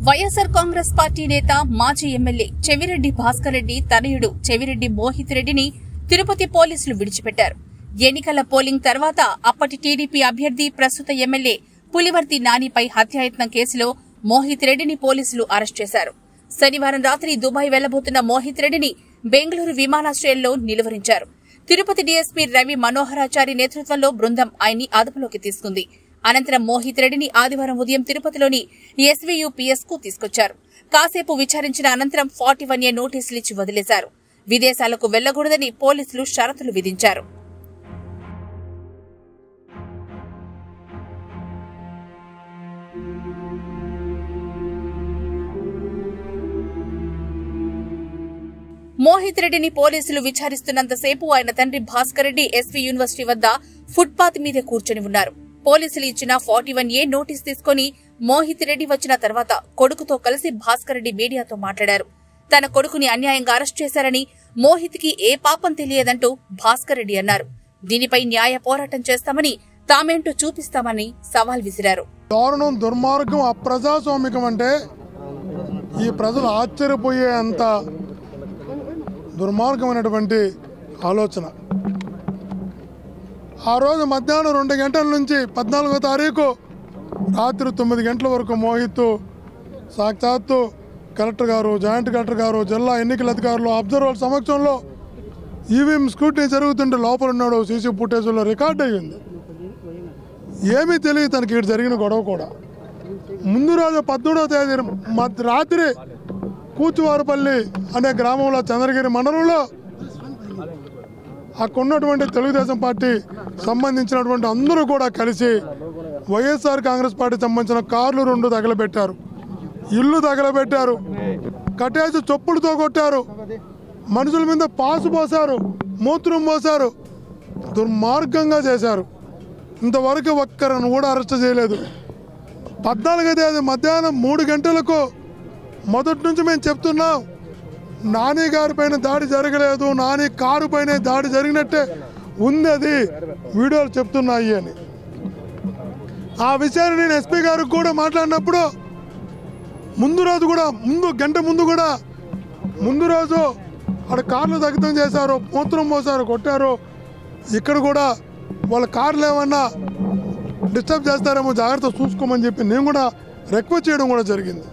YSR Congress party నేత మాజీ MLA Chevireddy Bhaskar Reddy తనయుడు చెవిరెడ్డి మోహిత్ రెడ్డిని తిరుపతి పోలీసులు విడిచిపెట్టారు. ఎన్నికల పోలింగ్ తర్వాత అప్పటి టీడీపీ అభ్యర్థి ప్రస్తుత ఎమ్మెల్యే పులివర్తి నానిపై హత్యాయత్నం కేసులో మోహిత్ రెడ్డిని పోలీసులు అరెస్ట్ చేశారు. శనివారం రాత్రి దుబాయ్ వెళ్లబోతున్న మోహిత్ రెడ్డిని బెంగళూరు విమానాశ్రయంలో నిలువరించారు. తిరుపతి డీఎస్పీ రవి మనోహరాచారి నేతృత్వంలో బృందం ఆయన్ని అదుపులోకి తీసుకుంది. అనంతరం మోహిత్ రెడ్డిని ఆదివారం ఉదయం తిరుపతిలోని ఎస్వీయూపీఎస్ కు తీసుకొచ్చారు. కాసేపు విచారించిన అనంతరం 41A నోటీసులు ఇచ్చి వదిలేశారు. విదేశాలకు వెళ్లకూడదని పోలీసులు షరతులు విధించారు. మోహిత్ రెడ్డిని పోలీసులు విచారిస్తున్నంతసేపు ఆయన తండ్రి భాస్కర్ రెడ్డి ఎస్వీ యూనివర్సిటీ వద్ద ఫుట్పాత్ మీద కూర్చొని ఉన్నారు. పోలీసులు ఇచ్చిన 41A నోటీస్ తీసుకుని మోహిత్ రెడ్డి వచ్చిన తర్వాత కొడుకుతో కలిసి భాస్కర్ రెడ్డి మీడియాతో మాట్లాడారు. తన కొడుకుని అన్యాయంగా అరెస్ట్ చేశారని, మోహిత్ కి ఏ పాపం తెలియదంటూ భాస్కర్ రెడ్డి అన్నారు. దీనిపై న్యాయ పోరాటం చేస్తామని, తామేంటో చూపిస్తామని సవాల్ విసిరారు. దారుణం, దుర్మార్గం, అప్రజాస్వామికం అంటే ఈ ప్రజలు ఆశ్చర్యపోయేంత దుర్మార్గమైనటువంటి ఆలోచన. ఆ రోజు మధ్యాహ్నం 2 గంటల నుంచి 14వ తారీఖు రాత్రి 9 గంటల వరకు మోహిత్ సాక్షాత్తు కలెక్టర్ గారు, జాయింట్ కలెక్టర్ గారు, జిల్లా ఎన్నికల అధికారులు, అబ్జర్వర్ల సమక్షంలో ఈవీఎం స్క్రూటినీ జరుగుతుంటే లోపల ఉన్నాడు. సీసీ ఫుటేజ్లో రికార్డ్ అయ్యింది. ఏమీ తెలియదు తనకి ఇక్కడ జరిగిన గొడవ కూడా. ముందు రోజు 18వ తేదీ రాత్రి కూచువారిపల్లి అనే గ్రామంలో, చంద్రగిరి మండలంలో అక్కడ ఉన్నటువంటి తెలుగుదేశం పార్టీ సంబంధించినటువంటి అందరూ కూడా కలిసి వైఎస్ఆర్ కాంగ్రెస్ పార్టీ సంబంధించిన కార్లు 2 తగలబెట్టారు, ఇల్లు తగలబెట్టారు, కట్టేసి చొప్పులతో కొట్టారు, మనుషుల మీద పాసు పోసారు, మూత్రం పోసారు, దుర్మార్గంగా చేశారు. ఇంతవరకు ఒక్కరిని కూడా అరెస్ట్ చేయలేదు. 14వ తేదీ మధ్యాహ్నం 3 గంటలకు మొదటి నుంచి మేము చెప్తున్నాం, నాని గారి పైన దాడి జరగలేదు, నాని కారు పైన దాడి జరిగినట్టే ఉంది, అది వీడియోలు చెప్తున్నాయి అని. ఆ విషయాన్ని నేను ఎస్పీ గారికి కూడా మాట్లాడినప్పుడు గంట ముందు రోజు అక్కడ కార్లు దగ్ధం చేశారు, మూత్రం పోసారు, కొట్టారు. ఇక్కడ కూడా వాళ్ళ కార్లు ఏమన్నా డిస్టర్బ్ చేస్తారేమో జాగ్రత్త చూసుకోమని చెప్పి నేను కూడా రిక్వెస్ట్ చేయడం కూడా జరిగింది.